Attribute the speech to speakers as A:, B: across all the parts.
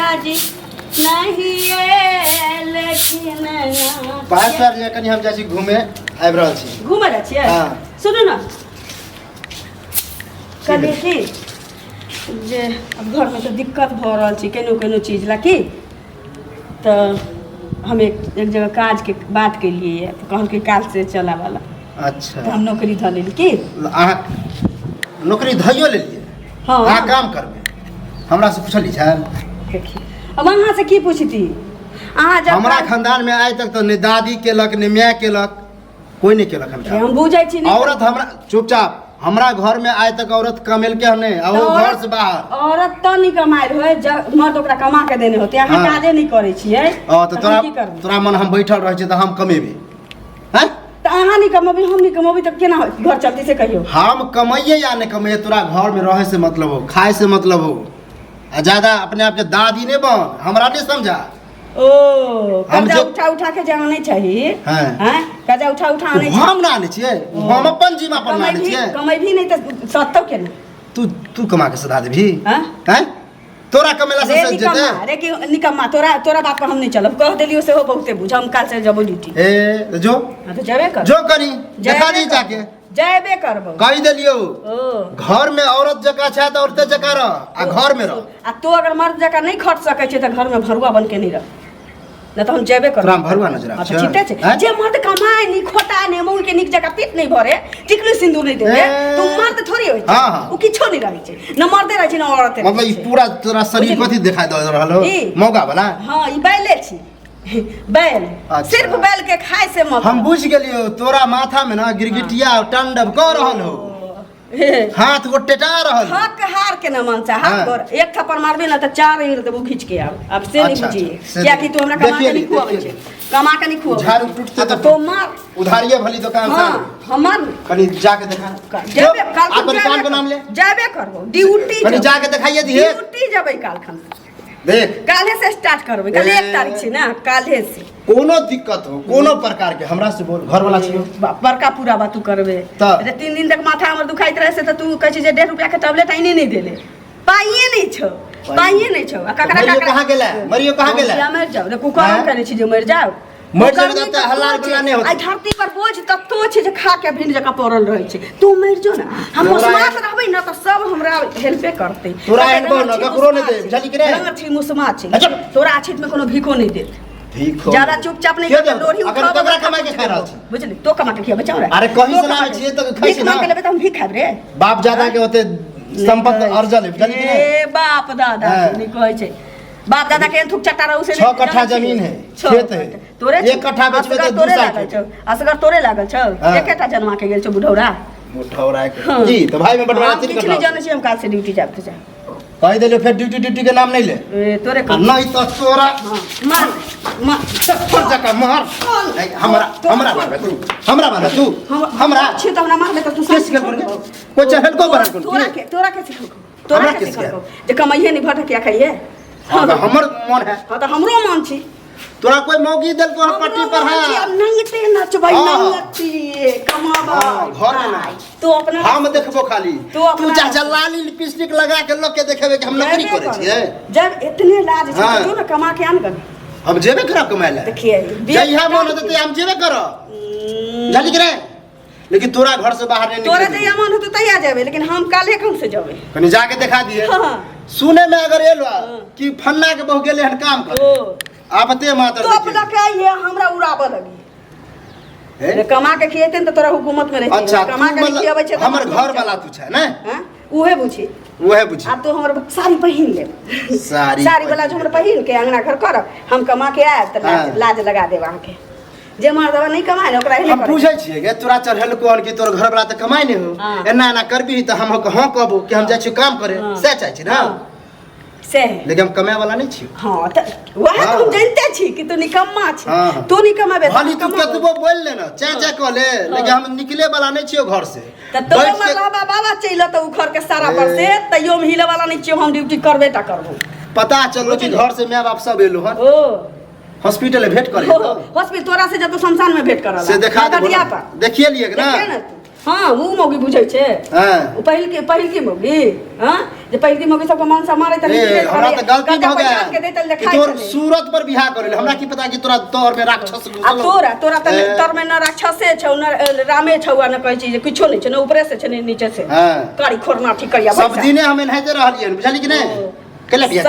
A: आज नहीं ये लेकिन
B: पाँच बार जे कनी हम जासी घूमे आबि रहल छी
A: घूमे जा छियै
B: हां
A: सुनू ना कभी की जे अब घर में तो दिक्कत भ रहल छी केनो चीज ला की तो हम एक जगह काज के बात के लिए है तो कहल के काल से चला वाला
B: अच्छा
A: तो हम नौकरी ध लेली की
B: अहाँ नौकरी धइयो लेलिए
A: हां
B: अहाँ काम करबे हमरा से पूछली छै
A: देखी अब वहाँ से की पूछती अहाँ जब
B: हमरा खानदान में आज तक तो ने दादी केलक ने माय केलक कोई नहीं केलक
A: हम बुझै छी नहीं
B: औरत हमरा चुपचाप हमरा घर में आज तक औरत कमेल के नहीं और घर से बाहर
A: औरत तो नहीं कमाई होय मर्द ओकरा कमा के देने होते अहाँ काजे नहीं करे छियै
B: तो तोरा मन हम बैठल रह छी त हम कमेबे हैं
A: तो अहाँ नहीं कमेबे हम नहीं कमेबे तो केना घर चलती से कहियो
B: हम कमाइए या नहीं कमाइए तोरा घर में रहे से मतलब हो खाए से मतलब हो ज्यादा अपने आप के दादी नहीं बन हमरा नहीं समझा
A: ओ कर्जा उठा के जाना नहीं चाहिए हैं कर्जा उठा आने
B: हम ना आने छिए हम अपन जीवा पर ना आने छिए
A: कमाई भी नहीं तो सत्तो के ना
B: तू कमा के सदा देबी हैं तोरा कमेला से सज जेते
A: अरे कि निकम्मा तोरा बात पर हम नहीं चलब कह देलियो से हो बहुते बुझ हम काल से जब ड्यूटी
B: ए जो
A: तो जाबे कर
B: जो करी देखा दी जाके
A: जाबे करबो
B: कहि देलियो घर में औरत जका छै त औरते जका रह आ घर में रह
A: आ तो अगर मर्द जका नहीं खट सकै छै त घर में भरुआ बन के नहीं रह न तो हम जेबे करब
B: राम भरुआ नजर आ छै
A: ठीके छै जे मर्द कमाए नहीं खोटा नहीं मूल के निक जका पेट नहीं भरे टिकली सिंदूर नहीं देबे तो मर्द थोड़ी होय छै ओ किछो नहीं रहै छै न मर्दे रहै छै न औरते
B: मतलब ई पूरा तोरा शरीर कथि देखाय द रहल हो मौगा वाला हां
A: ई बैले छी बैल सिर्फ बैल के खाए से मत
B: हम बुझ गेलियो तोरा माथा में ना गिरगिटिया टंडब क रहल हो हाथ को टेटा रहल
A: हक हार के न मन चाह हाथ पर एक थप्पड़ मारबे ना त चार ईर देबो खींच के अब से नहीं बुझिए क्या कि तू हमरा कमा के नहीं खुआबै छै कमा के नहीं खुआबै
B: झाड़ू टूटते
A: तो मार
B: उधारिये भली दुकान से
A: हमर
B: कनी जाके देखा
A: जेबे काल
B: अपन दुकान के नाम ले
A: जेबे करबो ड्यूटी
B: कनी जाके दिखाइए दिए
A: ड्यूटी जेबे काल खन
B: देख
A: काले से स्टार्ट करबे कल 1 तारीख छै ना काले से
B: कोनो दिक्कत हो कोनो प्रकार के हमरा से बोल घर वाला छियो
A: बड़का पूरा बात तू करबे जे 3 दिन तक माथा हमर दुखाइत रहे से त तू कहै छै जे 1.5 रुपया के टैबलेट आइने नहीं देले पाइए नहीं छौ आ ककरा
B: कहां गेला मरियो कहां गेला
A: मर जाओ रे कुकर करे छी जे मर जाओ
B: मर जाओ त हल्ला गुला नहीं होत
A: आई धरती पर बोझ तत्तो छै जे खा के भिन जका पड़ल रहै छै तू मर जो ना हम मुसमात रहबै ना त सब हमरा हेल्पे करतै
B: तोरा एगो न ककरो नहीं दे बुझली कि रे
A: रंग छी मुसमात छै तोरा आछित में कोनो भीखो नहीं देत
B: भीखो
A: ज्यादा चुपचाप नहीं कर लोरी
B: उठा ककरा कमाई के खा रहल छी
A: बुझली तो कमा के खिया बचाओ रे
B: अरे कहीं से लाल छिए त खाइ छी ना
A: के लेबे त हम भीख खाब रे
B: बाप ज्यादा के होते संपत्ति अर्जन बुझली कि
A: ए बाप दादा नहीं कहै छै बाप दादा के थुक चट्टा रहू से
B: 6 कट्ठा जमीन है खेत है
A: तोरे
B: 1 कट्ठा बेचबे त
A: तोरे लागल छौ असगर तोरे लागल छौ एकेटा जन्मा के गेल छौ बुढ़ौरा
B: के जी तो भाई में बटवारा तीन
A: किछ नहीं जाने छी हम काल से ड्यूटी जाब त जा
B: कह देले फिर ड्यूटी के नाम नहीं ले
A: ए तोरे
B: नहीं तो तोरा
A: मार
B: चप्पल जका मार हमरा मार तू हमरा
A: छी त हमरा मारबे त तू
B: केस कर कोई चहल को बना
A: तोरा के सिखल तोरा के सिखल जे कमाइए नहीं भटकिया खाइए
B: हमर मन है
A: हां त हमरो मन छी
B: तोरा कोई मौगी देल तो पट्टी पर है
A: अब नंगते नचबै नंगती कमाबा
B: घर में
A: तो अपना
B: हम देखबो खाली तू चाचा लाली लिपस्टिक लगा के लोग के देखेबे कि हम नौकरी करे छिए
A: जब इतने लाज छै तो ना कमा के आन कर
B: हम जेबे करब कमाए ले
A: देखिए
B: जइहा मन होते हम जेबे करब जानी कि रे लेकिन तोरा घर से बाहर नहीं
A: तोरा जइहा मन होते तैया जेबे लेकिन हम काले खन से जेबे
B: कनी जाके दिखा दिए सुने में अगर एलो कि फन्ना के बहु गेले हन काम कर आपते मातर
A: तो अपना के ये हमरा उड़ाबे लगी रे कमा के खिएते त तोरा हुकूमत में रह
B: अच्छा
A: कमा के खियाबै छै
B: हमर घर वाला तू छै ना
A: हां उहे बुझी
B: आ
A: तो हमर साड़ी पहिन ले साड़ी वाला जो हमर पहिन के अंगना घर कर हम कमा के आए त लाज लगा देब आहाँ के जे मर्दवा नहीं कमाए ओकरा हेले
B: हम पूछै छिए गे तोरा चढ़ल कोन कि तोर घर वाला त कमाई नहीं हो एना एना करबी त हम हां कहबो कि हम जाय छी काम करे से चाहि छी ना
A: से
B: लेकिन हम कमाए वाला नहीं छी
A: हां त वह तो हम जानते छी कि तू निकम्मा छी तू नहीं कमाबे
B: खाली तू कतबो बोल ले ना चाचा कह ले लेकिन हम निकले वाला नहीं छियो घर से
A: त तो बाबा चइल त उखर के सारा पर से तइयो में हिले वाला नहीं छियो हम ड्यूटी करबे ता करबो पता
B: चलो कि घर से माय बाप सब एलो हन हॉस्पिटल में भेंट करे
A: हॉस्पिटल तोरा से जब तो शमशान में भेंट करला
B: से देखा देखिए लिए ना
A: हाँ वो मौगी बुझै छे
B: हां
A: ओ पहिल की मौगी हां जे पहिल की मौगी सबके मन से मारे त
B: हमरा त गलती भ गया
A: के देतल
B: कि तोर सूरत पर बियाह करले हमरा की पता कि तोरा तोर में राक्षस
A: आ तोरा त तोर में न राक्षसे छौ न रामे छौ न कहै छी जे किछो नै छै न ऊपरे से छै न नीचे से
B: हां
A: कारी खोरना ठीक करिया
B: सब दिने हमें नहाते रहलिए बुझली कि नहीं केला बियाह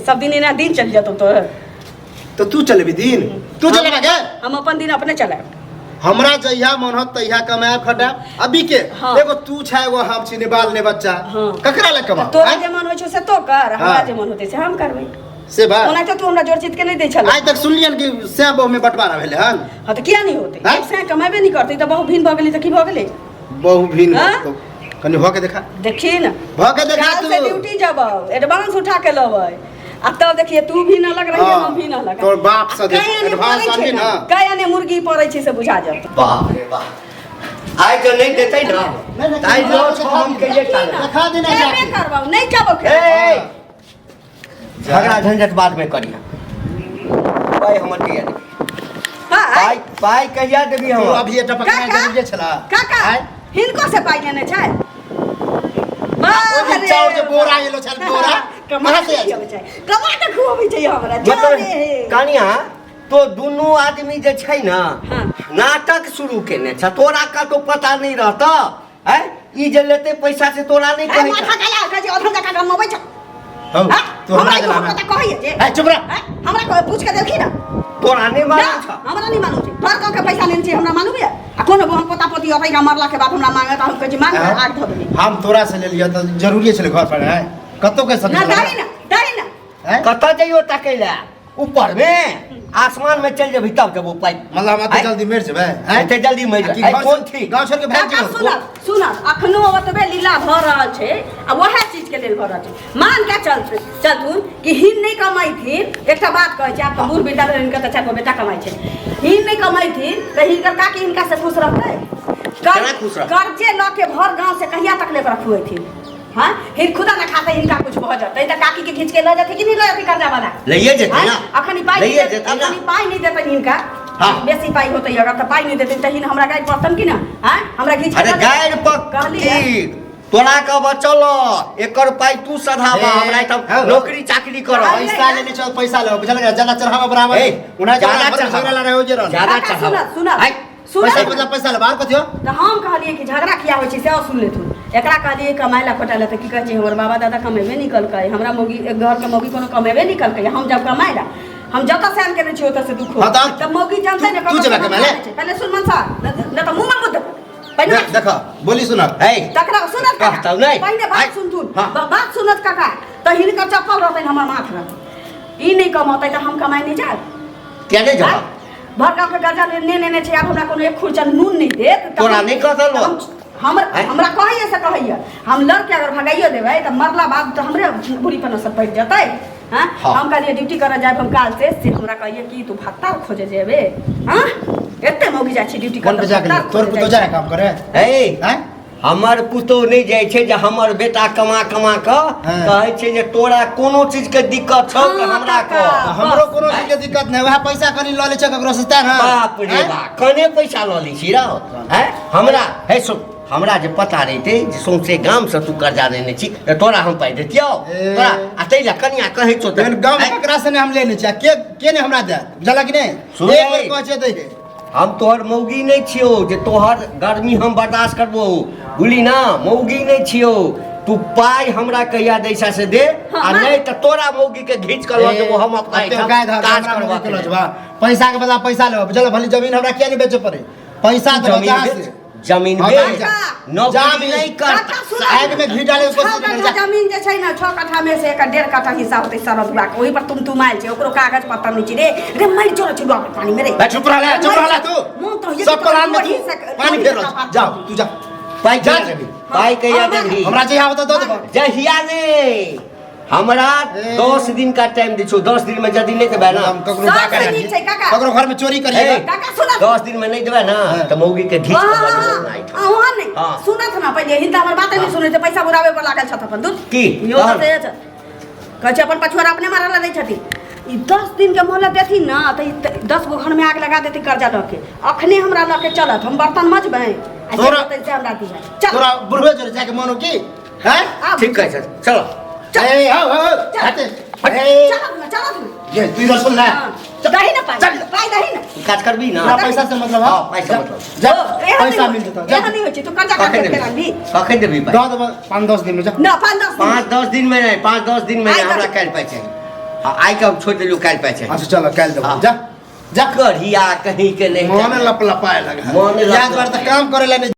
A: सब दिन ना दिन चल जतो
B: तो तू चलेबी दिन तू चलेबा के
A: हम अपन दिन अपने चलाए
B: हमरा जहिया मन होत तहिया कमाए खटा अभी के एगो तू छै एगो हम छी निबाल ने बच्चा ककरा ले कमा
A: तोरा जे मन होय छौ से तो कर हमरा जे मन होते से हम करबै
B: से बात
A: ओना तो तू हमरा जोर चित के नहीं दे छल
B: आज तक सुनलियन कि से बहु में बंटवारा भेले हन
A: हां त किया नहीं होते एक से कमाबे नहीं करते त बहु भिन भ गेली त की भ गेलै
B: बहु भिन कनी हो के देखा
A: देखी ना
B: भ के देखा
A: तू से ड्यूटी जब एडवांस उठा के लबै अब तो देखिए तू भी न लग रही है हम भी न लगा
B: तोर बाप से एडवांस आनी ना
A: कया ने मुर्गी पड़ै छै से बुझा जात
C: बाप रे बाप आइ तो नहीं देतै ना ताई लो हम के ये
B: देखा देना
A: जाके करबाऊ नहीं जाबो के
C: ए झगड़ा झंझट बाद में करिया पाई हमर के
A: हां
C: पाई कहिया देबी हम
B: अभी एटा पकड़ा जरूरी छला
A: काका हिनको से पाई लेने छै
B: ओ चाउर जे बोरा एलो छल बोरा
A: कहाँ से कमा के खुआबै छै हमरा
C: मतलब कानिया तो दोनों आदमी जे छै ना नाटक शुरू केने छ तोरा का तो पता नहीं रहता है ई जे लेते पैसा से तोरा नहीं कहै
A: माथा गला का जे अधन का कमाबै छ
B: तो हमरा जला
A: पता कहै जे
B: ए चुप रह
A: हमरा पूछ के देखी ना
C: तोरा नहीं मालूम छ
A: हमरा नहीं मालूम छै तोर का पैसा लेने छै हमरा मालूम है आ कोनो हम पता पति अबै का मरला के बाद हमरा मांगे त हम कहै छी मांग आग ध देली
B: हम तोरा से ले लिया त जरूरी छले घर पर है कतो के सब
A: ना दाई ना
C: कत जइयो तकैला ऊपर में आसमान में चल जेबी तब जब वो पाई
B: मतलब हम जल्दी मर जेबै
C: एते जल्दी मर जा कौन थी
B: गांव छोड़ के भाग जेबै
A: सुन अखनो ओतबे लीला भ रहल छै आ वहे चीज के लेल भ रहल छै मान के चलथुन कि हिन नहीं कमाई थी एकटा बात कहै छै आप तो बूढ़ बेटा इनका त चार बेटा कमाई छै हिन नहीं कमाई थी त हिनकर काकी इनका से खुश रहतै कर्जे ल के भर गांव से कहिया तक ले रखुए थी हां फिर खुदा ना खाते इनका कुछ भ जाते त काकी के खींच के ले जाते कि नहीं ले जाते कर्जा वाला
C: लइए जेते ना
A: अखनी पाई नहीं देते इनका बेसी पाई होते अगर त पाई नहीं देते त हिन हमरा गाय पतन कि ना हां हमरा खींच
C: अरे गाय कहली तोरा का बचल एकर पाई तू सधावा हमरा त नौकरी चाकरी कर
B: पैसा लेने चल पैसा ले बुझल ज्यादा चढ़ावा बराबर उना ज्यादा चढ़ावा रहे हो जे रह
C: ज्यादा चढ़ावा
A: सुन
B: पैसा ले बाहर कथियो
A: त हम कहलिए कि झगड़ा किया होय छै से सुन ले तू एकरा कहलिए कमाइला खोटाला त की कहै छै हमर बाबा दादा कमेबे निकल के हमरा मौगी घर के मौगी कोनो कमेबे निकल के हम जब कमाइला हम जत से आन के नहीं छियो त से दुख हो त मौगी जानते ने
B: तू जब कमाइला
A: पहले सुन मन सा न त मुंह में मुद्दा पहले
B: देखा बोली सुना
C: ए
A: तकरा सुनत का
C: कहता नहीं
A: पहले बात सुन तू बात सुनत काका त हिनकर चप्पल रहतै हमर माथ में ई नहीं कमातै त हम कमाई नहीं जाब
C: क्या नहीं जा
A: भरका के कर्जा ने छै अब हमरा कोनो एक खुरचन नून नहीं देत
C: तोरा नहीं कहतलो
A: हमरा कहैया से कहैया हम लड़के अगर भगाइयो देबै त मरला बाद त हमरे बुढ़ी पर असर पड़ जतै हां हम कहलिए ड्यूटी करे जाय हम काल से हमरा कहैया कि तू भत्ता खोजे जेबे हां एते मौगी जाइ छी ड्यूटी करे
B: तोर पुतो जाय काम करे
C: ए हमर पुतो नहीं जाय छै जे हमर बेटा कमा कमा क कहै छै जे तोरा कोनो चीज के दिक्कत छौ त हमरा क
B: हमरो कोनो चीज के दिक्कत नै वह पैसा कनी ल ले छ ककरो से त
C: बाप रे बाप कने पैसा ल ली छी रहो हैं हमरा हे सो हमरा जे पता रहिते जे सौंसे गाम से तू कर्जा लेने छी त तोरा हम पाई देतियो तोरा आ तैला कनिया कहै छौ त
B: गाम ककरा से हम लेने छी के ने हमरा दे बुझला कि नहीं एक बेर कहै छै दे
C: हम तोहर मौगी नहीं छियो जे तोहर गर्मी हम बर्दाश्त करबो बुली ना मौगी नहीं छियो तू पाई हमरा कहिया दैसा से दे आ नहीं त तोरा मौगी के घींच कर ल देबो हम अपना काज करबा
B: पैसा के बदला पैसा लेबो बुझल भली जमीन हमरा किया नहीं बेचे पड़े पैसा तो कहां से
C: जमीन बेच नौकरी नहीं कर
B: आग में घी डाले उसको
A: जमीन जे छै ना 6 कट्ठा में से 1.5 कट्ठा हिस्सा होते सरदुआ के ओही पर तुम आइल छै ओकरो कागज पत्तर नहीं छी रे मर जोर छी डॉक्टर पानी में रे
B: चुप रह तू सब प्लान में तू पानी फेर जाओ तू जा
C: पाई जा पाई कहिया देबी
B: हमरा जे आवत दो दे
C: जहिया ने हमरा 10 दिन का टाइम दी छो 10 दिन में जदी नहीं देबे ना
B: हम ककरो जा कर ककरो घर में चोरी करिए
A: काका सुना
C: 10 दिन में नहीं देबे ना त मौगी के घीच के
A: आ वहां नहीं सुनत ना पहले हिंदा हमर बात नहीं सुनै छै पैसा बुरावे पर लागल छ अपन दूध
C: की
A: यो त कहै छै अपन पछुआर अपने मारला दै छथि ई 10 दिन के मोहलत देती ना तो 10 गो घर में आग लगा देती कर्जा लके। अखने हमरा लके चलत हम बर्तन मजबै आ
B: तोरा-
A: से हमरा दिया चल
B: तोरा बुढ़वे जोरे जाके मानो की हैं
A: आब
C: ठीक है सर चलो
B: ए हो खाते ए
A: चल
B: ये तू इधर सुन ले
A: दही ना पाई
B: चल।
A: पाई दही ना
C: काज करबी ना
B: ना पैसा से मतलब
C: हाँ, पैसा मतलब।
B: जा पैसा मिल जेतो जा
A: एहन नहीं होय छै तू कर्जा
C: कखन
A: काट के
C: देबी
A: रांधी
C: कखन देबी पाई
B: दो 5-10 दिन में जा
A: ना 5-10 दिन
C: 5-10 दिन में नहीं 5-10 दिन में नहीं
A: आइ
C: हमरा
A: कल।
C: काल पाई चाहिए हाँ आई के हम छोड़ देलू काल पाई चाहिए
B: अच्छा चलो कल दो
C: हाँ।
B: जा जा
C: करिया कहीं के नहीं
B: मन लपलपाए लगा
C: मन लप-
B: याद बार तो काम करे ला नहीं